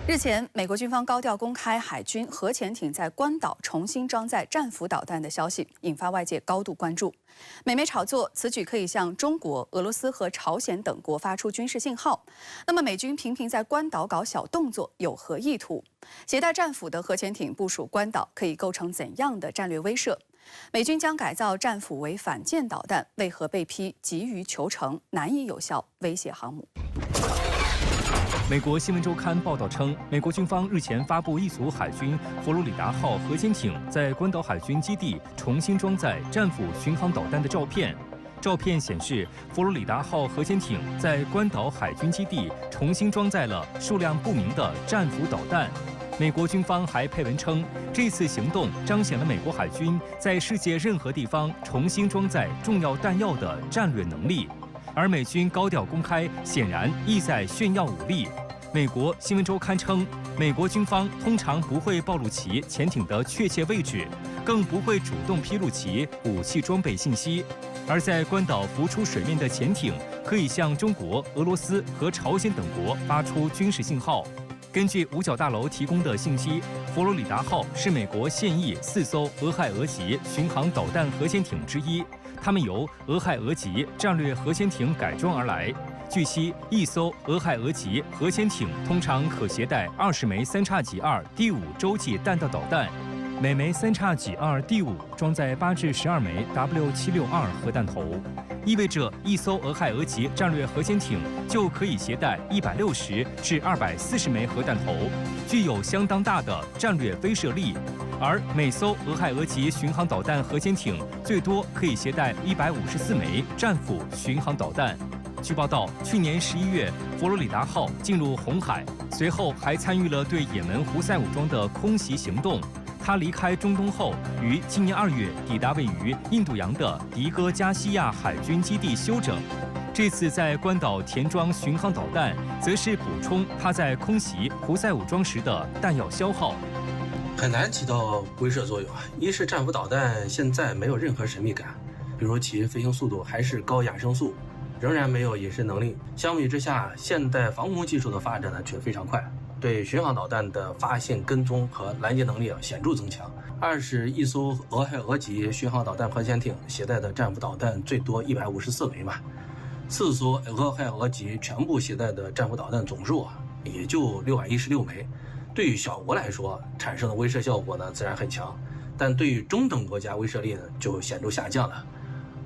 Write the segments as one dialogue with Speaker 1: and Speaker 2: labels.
Speaker 1: 日前，美国军方高调公开海军核潜艇在关岛重新装载战斧导弹的消息，引发外界高度关注。美媒炒作此举可以向中国、俄罗斯和朝鲜等国发出军事信号。那么，美军频频在关岛搞小动作，有何意图？携带战斧的核潜艇部署关岛，可以构成怎样的战略威慑？美军将改造战斧为反舰导弹，为何被批急于求成，难以有效威胁航母？
Speaker 2: 美国新闻周刊报道称，美国军方日前发布一艘海军佛罗里达号核潜艇在关岛海军基地重新装载战斧巡航导弹的照片。照片显示，佛罗里达号核潜艇在关岛海军基地重新装载了数量不明的战斧导弹。美国军方还配文称，这次行动彰显了美国海军在世界任何地方重新装载重要弹药的战略能力。 而美军高调公开，显然意在炫耀武力。美国新闻周刊称，美国军方通常不会暴露其潜艇的确切位置，更不会主动披露其武器装备信息。而在关岛浮出水面的潜艇，可以向中国、俄罗斯和朝鲜等国发出军事信号。根据五角大楼提供的信息，佛罗里达号是美国现役4艘俄亥俄级巡航导弹核潜艇之一。 它们由俄亥俄级战略核潜艇改装而来。据悉，一艘俄亥俄级核潜艇通常可携带20枚3x2第5洲际弹道导弹，每枚3x2第5装载8至12枚 W762核弹头，意味着一艘俄亥俄级战略核潜艇就可以携带160至240枚核弹头，具有相当大的战略威慑力。 而每艘俄亥俄级巡航导弹核潜艇最多可以携带154枚战斧巡航导弹。据报道，去年11月，佛罗里达号进入红海，随后还参与了对也门胡塞武装的空袭行动。他离开中东后，于今年2月抵达位于印度洋的迪戈加西亚海军基地休整。这次在关岛填装巡航导弹，则是补充他在空袭胡塞武装时的弹药消耗。
Speaker 3: 很难起到威慑作用啊！一是战斧导弹现在没有任何神秘感，比如其飞行速度还是高亚声速，仍然没有隐身能力。相比之下，现代防空技术的发展呢却非常快，对巡航导弹的发现、跟踪和拦截能力显著增强。二是一艘俄亥俄级巡航导弹核潜艇携带的战斧导弹最多154枚嘛，4艘俄亥俄级全部携带的战斧导弹总数也就616枚。 对于小国来说，产生的威慑效果呢自然很强，但对于中等国家威慑力呢就显著下降了，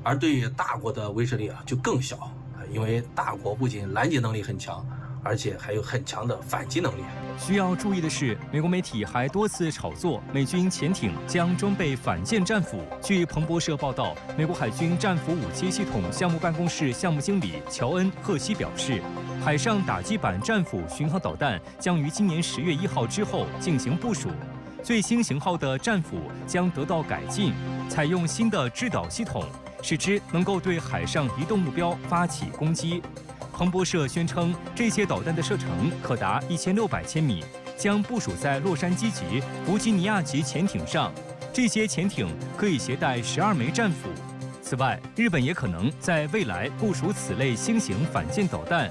Speaker 3: 而对于大国的威慑力就更小因为大国不仅拦截能力很强，而且还有很强的反击能力。
Speaker 2: 需要注意的是，美国媒体还多次炒作美军潜艇将装备反舰战斧。据彭博社报道，美国海军战斧武器系统项目办公室项目经理乔恩·赫西表示。 海上打击版战斧巡航导弹将于今年10月1号之后进行部署。最新型号的战斧将得到改进，采用新的制导系统，使之能够对海上移动目标发起攻击。彭博社宣称，这些导弹的射程可达1600千米，将部署在洛杉矶级、弗吉尼亚级潜艇上。这些潜艇可以携带12枚战斧。此外，日本也可能在未来部署此类新型反舰导弹。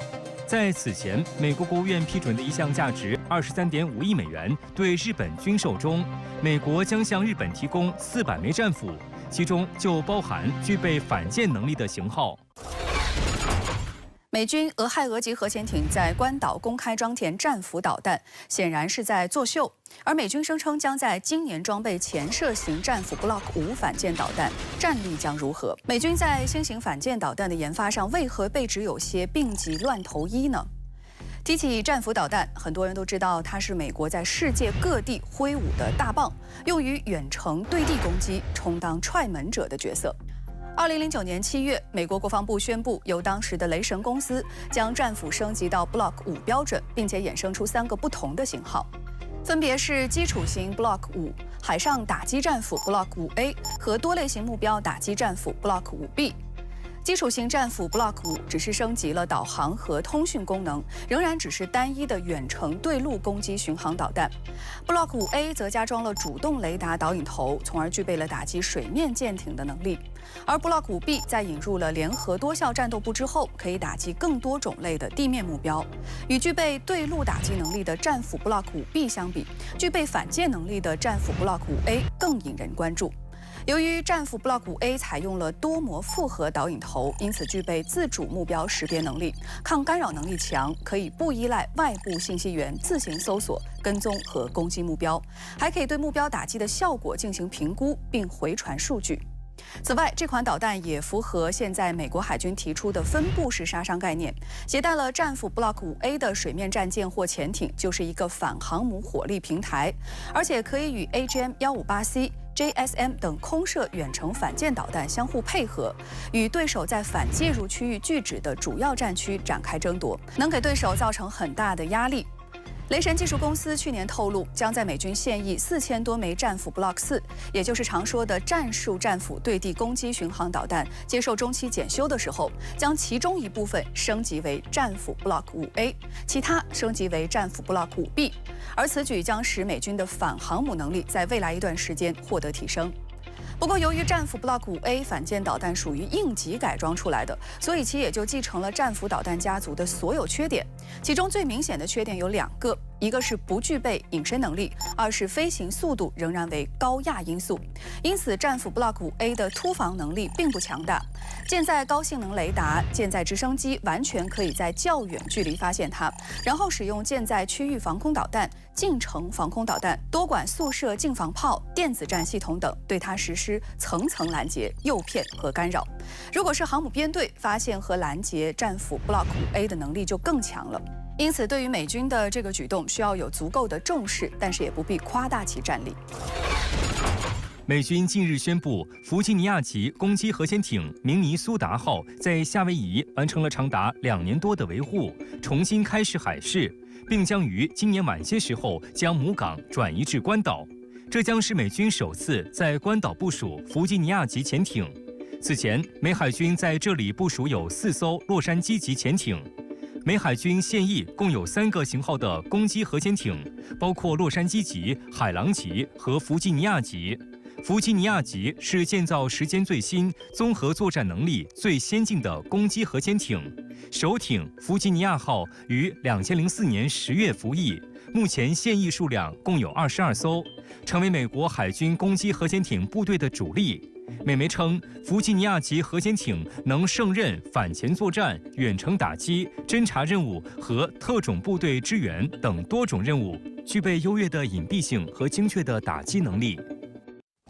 Speaker 2: 在此前，美国国务院批准的一项价值23.5亿美元对日本军售中，美国将向日本提供400枚战斧，其中就包含具备反舰能力的型号。
Speaker 1: 美军俄亥俄级核潜艇在关岛公开装填战斧导弹，显然是在作秀。而美军声称将在今年装备潜射型战斧 Block 5反舰导弹，战力将如何？美军在新型反舰导弹的研发上，为何被指有些病急乱投医呢？提起战斧导弹，很多人都知道它是美国在世界各地挥舞的大棒，用于远程对地攻击，充当踹门者的角色。 2009年7月，美国国防部宣布，由当时的雷神公司将战斧升级到 Block 5标准，并且衍生出3个不同的型号，分别是基础型 Block 5、海上打击战斧 Block 5A 和多类型目标打击战斧 Block 5B。基础型战斧 Block 5只是升级了导航和通讯功能，仍然只是单一的远程对陆攻击巡航导弹。Block 5A 则加装了主动雷达导引头，从而具备了打击水面舰艇的能力。而 Block 5B 在引入了联合多效战斗部之后，可以打击更多种类的地面目标。与具备对陆打击能力的战斧 Block 5B 相比，具备反舰能力的战斧 Block 5A 更引人关注。由于战斧 Block 5A 采用了多模复合导引头，因此具备自主目标识别能力，抗干扰能力强，可以不依赖外部信息源自行搜索、跟踪和攻击目标，还可以对目标打击的效果进行评估并回传数据。此外，这款导弹也符合现在美国海军提出的分布式杀伤概念，携带了战斧 Block 5A 的水面战舰或潜艇就是一个反航母火力平台，而且可以与 AGM-158C、JSM 等空射远程反舰导弹相互配合，与对手在反介入区域拒止的主要战区展开争夺，能给对手造成很大的压力。雷神技术公司去年透露，将在美军现役4000多枚战斧 Block 4，也就是常说的战术战斧对地攻击巡航导弹接受中期检修的时候，将其中一部分升级为战斧 Block 5A， 其他升级为战斧 Block 5B， 而此举将使美军的反航母能力在未来一段时间获得提升。不过，由于战斧 Block 5A 反舰导弹属于应急改装出来的，所以其也就继承了战斧导弹家族的所有缺点。其中最明显的缺点有2个，一个是不具备隐身能力，二是飞行速度仍然为高压因素。因此，战斧 Block 5A 的突防能力并不强大。舰载高性能雷达、舰载直升机完全可以在较远距离发现它，然后使用舰载区域防空导弹、近程防空导弹、多管速射近防炮、电子战系统等对它实施层层拦截、诱骗和干扰。如果是航母编队，发现和拦截战斧 Block 5A 的能力就更强了。因此，对于美军的这个举动，需要有足够的重视，但是也不必夸大其战力。
Speaker 2: 美军近日宣布，弗吉尼亚级攻击核潜艇明尼苏达号在夏威夷完成了长达2年多的维护，重新开始海试，并将于今年晚些时候将母港转移至关岛。这将是美军首次在关岛部署弗吉尼亚级潜艇。此前，美海军在这里部署有4艘洛杉矶级潜艇。美海军现役共有3个型号的攻击核潜艇，包括洛杉矶级、海狼级和弗吉尼亚级。弗吉尼亚级是建造时间最新、综合作战能力最先进的攻击核潜艇。首艇弗吉尼亚号于2004年10月服役，目前现役数量共有22艘，成为美国海军攻击核潜艇部队的主力。美媒称，弗吉尼亚级核潜艇能胜任反潜作战、远程打击、侦察任务和特种部队支援等多种任务，具备优越的隐蔽性和精确的打击能力。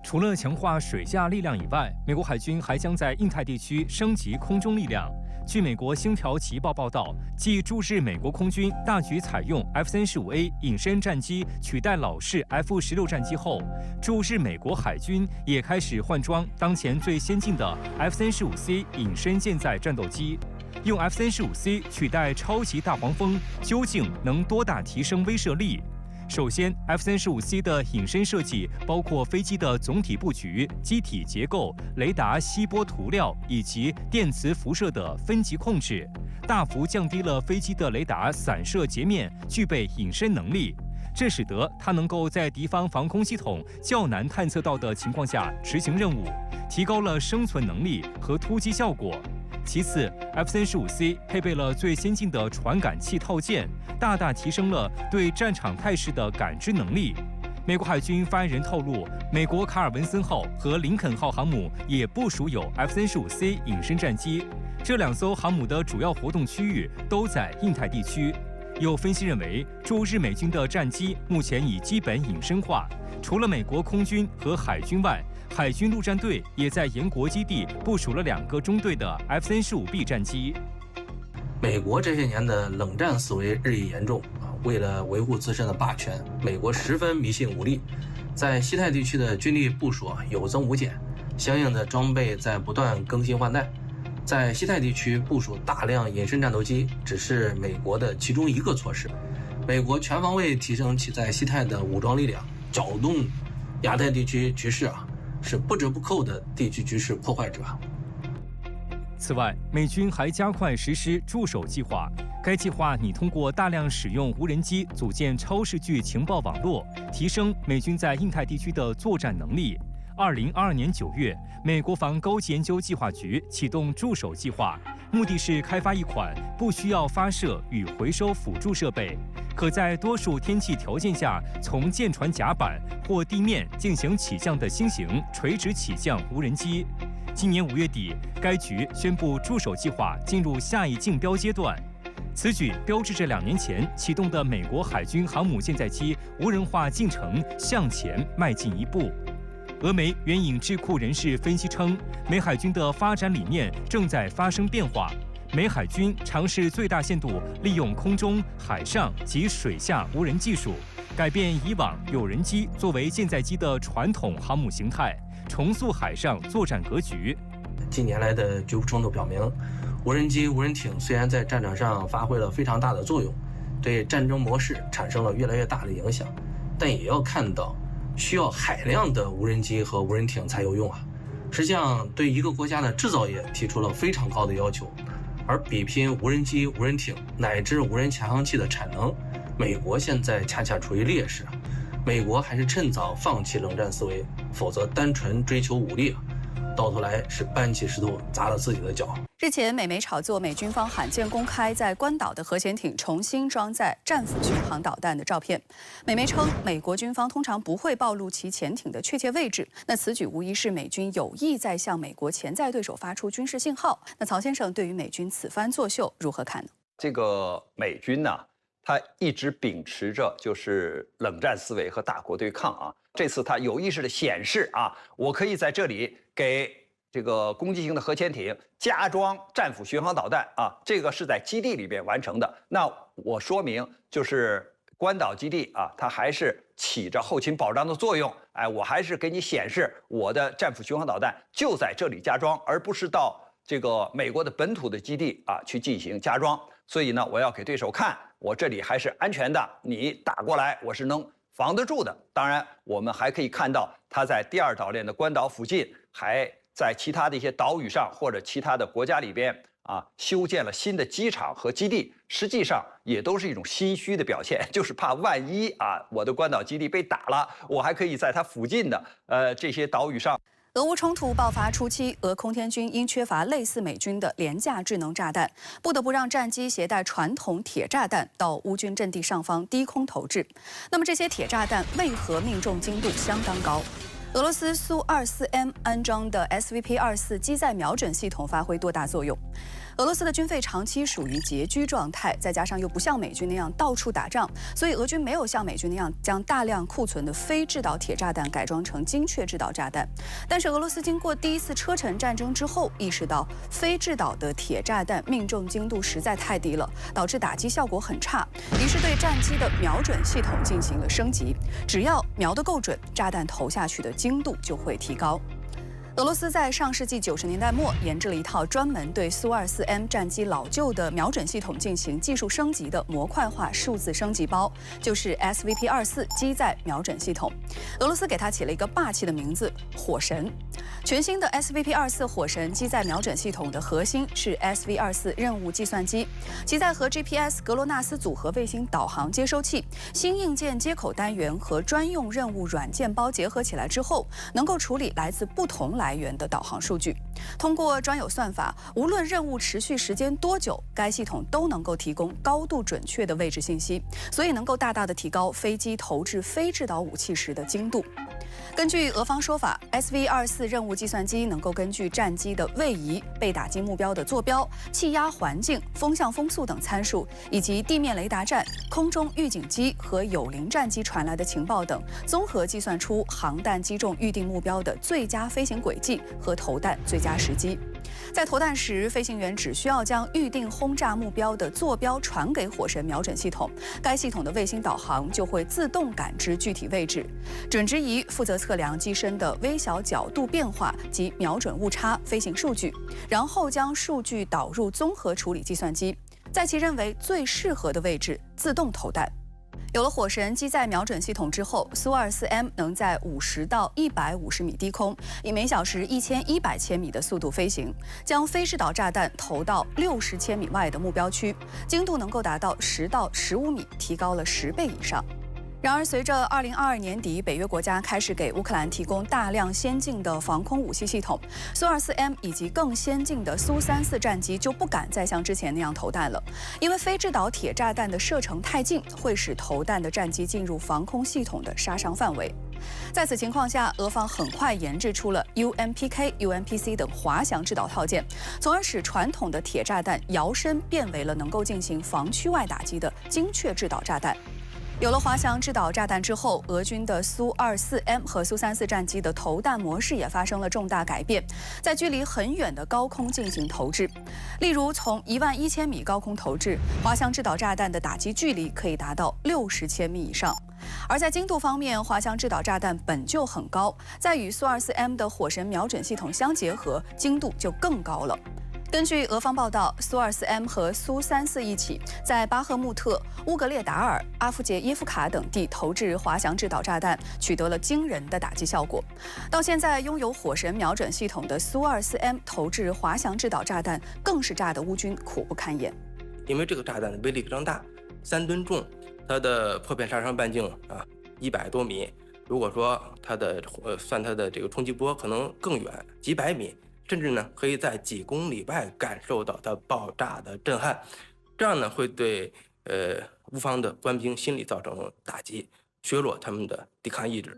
Speaker 2: 除了强化水下力量以外，美国海军还将在印太地区升级空中力量。据美国《星条旗报》报道，继驻日美国空军大举采用 F-35A 隐身战机取代老式 F-16战机后，驻日美国海军也开始换装当前最先进的 F-35C 隐身舰载战斗机。用 F-35C 取代超级大黄蜂，究竟能多大提升威慑力？首先 ，F-35C 的隐身设计包括飞机的总体布局、机体结构、雷达吸波涂料以及电磁辐射的分级控制，大幅降低了飞机的雷达散射截面具备隐身能力，这使得它能够在敌方防空系统较难探测到的情况下执行任务，提高了生存能力和突击效果。其次 ，F-35C 配备了最先进的传感器套件，大大提升了对战场态势的感知能力。美国海军发言人透露，美国卡尔文森号和林肯号航母也部署有 F-35C 隐身战机，这2艘航母的主要活动区域都在印太地区。有分析认为，驻日美军的战机目前已基本隐身化，除了美国空军和海军外，海军陆战队也在沿国基地部署了2个中队的 F-35B 战机。
Speaker 3: 美国这些年的冷战思维日益严重为了维护自身的霸权，美国十分迷信武力，在西太地区的军力部署有增无减，相应的装备在不断更新换代。在西太地区部署大量隐身战斗机只是美国的其中一个措施。美国全方位提升其在西太的武装力量，搅动亚太地区局势是不折不扣的地区局势破坏者。
Speaker 2: 此外，美军还加快实施驻守计划。该计划拟通过大量使用无人机组建超视距情报网络，提升美军在印太地区的作战能力。2022年9月，美国防高级研究计划局启动驻守计划，目的是开发一款不需要发射与回收辅助设备，可在多数天气条件下从舰船甲板或地面进行起降的新型垂直起降无人机。今年5月底，该局宣布驻守计划进入下一竞标阶段。此举标志着2年前启动的美国海军航母舰载机无人化进程向前迈进一步。俄媒援引智库人士分析称，美海军的发展理念正在发生变化。美海军尝试最大限度利用空中、海上及水下无人技术，改变以往有人机作为舰载机的传统航母形态，重塑海上作战格局。
Speaker 3: 近年来的局部冲突表明，无人机、无人艇虽然在战场上发挥了非常大的作用，对战争模式产生了越来越大的影响，但也要看到，需要海量的无人机和无人艇才有用啊。实际上，对一个国家的制造业提出了非常高的要求，而比拼无人机、无人艇乃至无人潜航器的产能，美国现在恰恰处于劣势。美国还是趁早放弃冷战思维，否则单纯追求武力，到头来是搬起石头砸了自己的脚。
Speaker 1: 日前，美媒炒作美军方罕见公开在关岛的核潜艇重新装载战斧巡航导弹的照片。美媒称，美国军方通常不会暴露其潜艇的确切位置。那此举无疑是美军有意在向美国潜在对手发出军事信号。那曹先生对于美军此番作秀如何看呢？
Speaker 4: 这个美军呢，他一直秉持着就是冷战思维和大国对抗啊。这次他有意识地显示啊，我可以在这里给这个攻击型的核潜艇加装战斧巡航导弹啊，这个是在基地里边完成的。那我说明就是关岛基地啊，它还是起着后勤保障的作用。哎，我还是给你显示我的战斧巡航导弹就在这里加装，而不是到这个美国的本土的基地啊去进行加装。所以呢，我要给对手看，我这里还是安全的，你打过来我是能防得住的。当然，我们还可以看到它在第2岛链的关岛附近，还在其他的一些岛屿上或者其他的国家里边啊，修建了新的机场和基地，实际上也都是一种心虚的表现，就是怕万一啊，我的关岛基地被打了，我还可以在它附近的这些岛屿上。
Speaker 1: 俄乌冲突爆发初期，俄空天军因缺乏类似美军的廉价智能炸弹，不得不让战机携带传统铁炸弹到乌军阵地上方低空投掷。那么这些铁炸弹为何命中精度相当高？俄罗斯苏24M安装的 SVP-24机载瞄准系统发挥多大作用？俄罗斯的军费长期属于拮据状态，再加上又不像美军那样到处打仗，所以俄军没有像美军那样将大量库存的非制导铁炸弹改装成精确制导炸弹。但是俄罗斯经过第1次车臣战争之后，意识到非制导的铁炸弹命中精度实在太低了，导致打击效果很差，于是对战机的瞄准系统进行了升级。只要瞄得够准，炸弹投下去的精度就会提高。俄罗斯在上世纪90年代末研制了一套专门对苏24M战机老旧的瞄准系统进行技术升级的模块化数字升级包，就是 SVP-24机载瞄准系统。俄罗斯给它起了一个霸气的名字——火神。全新的 SVP-24火神机载瞄准系统的核心是 SV-24任务计算机，其在和 GPS 格罗纳斯组合卫星导航接收器、新硬件接口单元和专用任务软件包结合起来之后，能够处理来自不同来源的导航数据。通过专有算法，无论任务持续时间多久，该系统都能够提供高度准确的位置信息，所以能够大大的提高飞机投掷非制导武器时的精度。根据俄方说法 ，SV-24任务计算机能够根据战机的位移、被打击目标的坐标、气压环境、风向风速等参数，以及地面雷达站、空中预警机和友邻战机传来的情报等，综合计算出航弹击中预定目标的最佳飞行轨迹和投弹最佳时机。在投弹时，飞行员只需要将预定轰炸目标的坐标传给火神瞄准系统，该系统的卫星导航就会自动感知具体位置。准直仪负责测量机身的微小角度变化及瞄准误差飞行数据，然后将数据导入综合处理计算机，在其认为最适合的位置自动投弹。有了火神机载瞄准系统之后，苏 24M 能在50到150米低空，以每小时1100千米的速度飞行，将非制导炸弹投到60千米外的目标区，精度能够达到10到15米，提高了10倍以上。然而，随着2022年底北约国家开始给乌克兰提供大量先进的防空武器系统，苏 24M 以及更先进的苏34战机就不敢再像之前那样投弹了，因为非制导铁炸弹的射程太近，会使投弹的战机进入防空系统的杀伤范围。在此情况下，俄方很快研制出了 UMPK、UMPC 等滑翔制导套件，从而使传统的铁炸弹摇身变为了能够进行防区外打击的精确制导炸弹。有了滑翔制导炸弹之后，俄军的苏 24M 和苏34战机的投弹模式也发生了重大改变，在距离很远的高空进行投掷。例如，从11000米高空投掷，滑翔制导炸弹的打击距离可以达到60千米以上。而在精度方面，滑翔制导炸弹本就很高，在与苏 24M 的火神瞄准系统相结合，精度就更高了。根据俄方报道，苏 24M 和苏34一起在巴赫穆特、乌格列达尔、阿夫杰耶夫卡等地投掷滑翔制导炸弹，取得了惊人的打击效果。到现在，拥有火神瞄准系统的苏 24M 投掷滑翔制导炸弹，更是炸得乌军苦不堪言。
Speaker 5: 因为这个炸弹的威力非常大，3吨重，它的破片杀伤半径100多米。如果说算它的这个冲击波，可能更远，几百米。甚至呢，可以在几公里外感受到它爆炸的震撼，这样呢会对乌方的官兵心理造成打击，削弱他们的抵抗意志。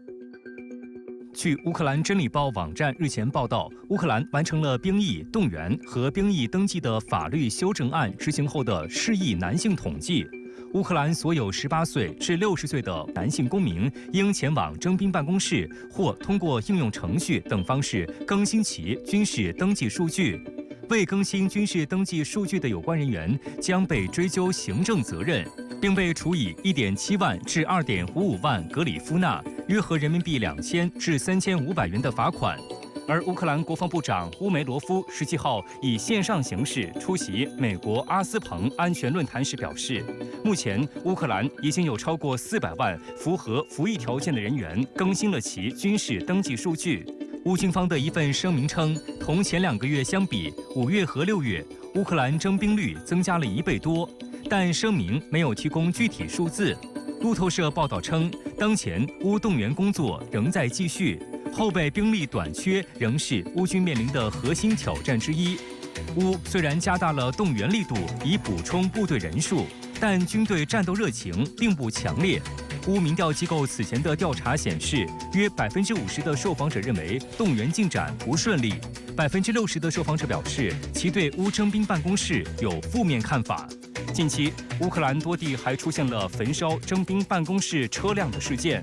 Speaker 2: 据乌克兰真理报网站日前报道，乌克兰完成了兵役动员和兵役登记的法律修正案执行后的适役男性统计。乌克兰所有18岁至60岁的男性公民应前往征兵办公室或通过应用程序等方式更新其军事登记数据。未更新军事登记数据的有关人员将被追究行政责任，并被处以1.7万至2.55万格里夫纳，约合人民币2000至3500元的罚款。而乌克兰国防部长乌梅罗夫17号以线上形式出席美国阿斯彭安全论坛时表示，目前乌克兰已经有超过400万符合服役条件的人员更新了其军事登记数据。乌军方的一份声明称，同前2个月相比，5月和6月乌克兰征兵率增加了1倍多，但声明没有提供具体数字。路透社报道称，当前乌动员工作仍在继续。后备兵力短缺仍是乌军面临的核心挑战之一。乌虽然加大了动员力度以补充部队人数，但军队战斗热情并不强烈。乌民调机构此前的调查显示，约50%的受访者认为动员进展不顺利，60%的受访者表示其对乌征兵办公室有负面看法。近期，乌克兰多地还出现了焚烧征兵办公室车辆的事件。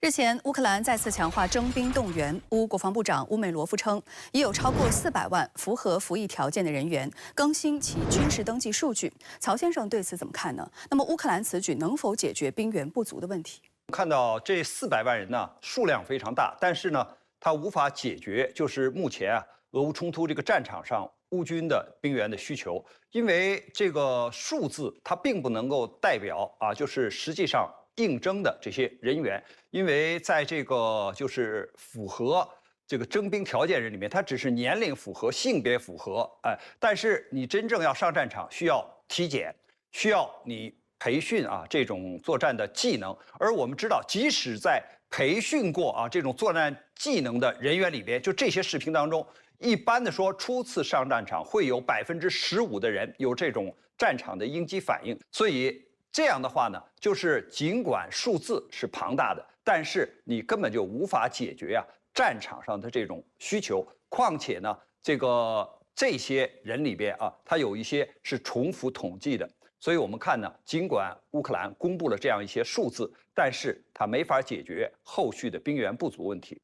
Speaker 1: 日前，乌克兰再次强化征兵动员。乌国防部长乌梅罗夫称，已有超过400万符合服役条件的人员更新其军事登记数据。曹先生对此怎么看呢？那么，乌克兰此举能否解决兵源不足的问题？
Speaker 4: 看到这400万人呢，数量非常大，但是呢，它无法解决就是目前俄乌冲突这个战场上乌军的兵员的需求，因为这个数字它并不能够代表就是实际上应征的这些人员，因为在这个就是符合这个征兵条件人里面，他只是年龄符合、性别符合，但是你真正要上战场，需要体检，需要你培训这种作战的技能。而我们知道，即使在培训过这种作战技能的人员里边，就这些士兵当中，一般的说，初次上战场会有15%的人有这种战场的应激反应，所以这样的话呢，就是尽管数字是庞大的，但是你根本就无法解决战场上的这种需求。况且呢，这些人里边他有一些是重复统计的，所以我们看呢，尽管乌克兰公布了这样一些数字，但是它没法解决后续的兵源不足问题。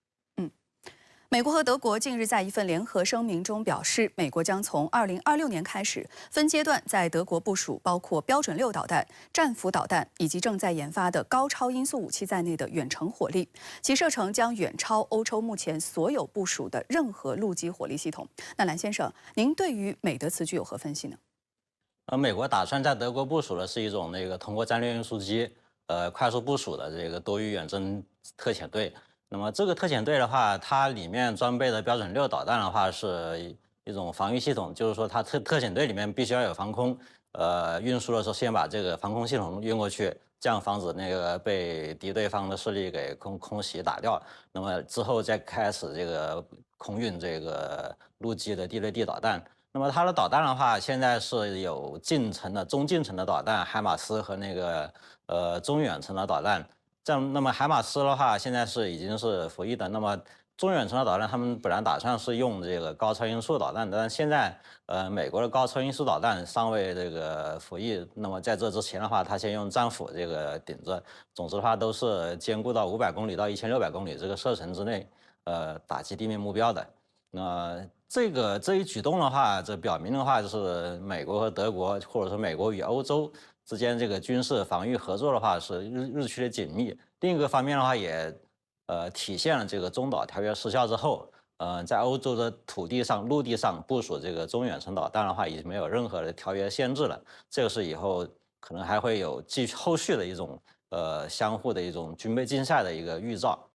Speaker 1: 美国和德国近日在一份联合声明中表示，美国将从2026年开始分阶段在德国部署包括标准6导弹、战斧导弹以及正在研发的高超音速武器在内的远程火力，其射程将远超欧洲目前所有部署的任何陆基火力系统。那蓝先生，您对于美德此举有何分析呢？
Speaker 6: 美国打算在德国部署的是一种通过战略运输机快速部署的这个多域远征特遣队。那么这个特遣队的话，它里面装备的标准6导弹的话是一种防御系统，就是说它特遣队里面必须要有防空，运输的时候先把这个防空系统运过去，这样防止那个被敌对方的势力给空袭打掉。那么之后再开始这个空运这个陆基的地对地导弹。那么它的导弹的话，现在是有近程的、中近程的导弹，海马斯和那个中远程的导弹。这样，那么海马斯的话，现在已经是服役的。那么中远程的导弹，他们本来打算是用这个高超音速导弹，但现在美国的高超音速导弹尚未这个服役。那么在这之前的话，他先用战斧这个顶着。总之的话，都是兼顾到500公里到1600公里这个射程之内，打击地面目标的。那这一举动的话，这表明的话就是美国和德国，或者说美国与欧洲之间这个军事防御合作的话是日趋的紧密。另一个方面的话，也体现了这个中导条约失效之后，在欧洲的土地上、陆地上部署这个中远程导弹的话，已经没有任何的条约限制了。这个是以后可能还会有后续的一种相互的一种军备竞赛的一个预兆。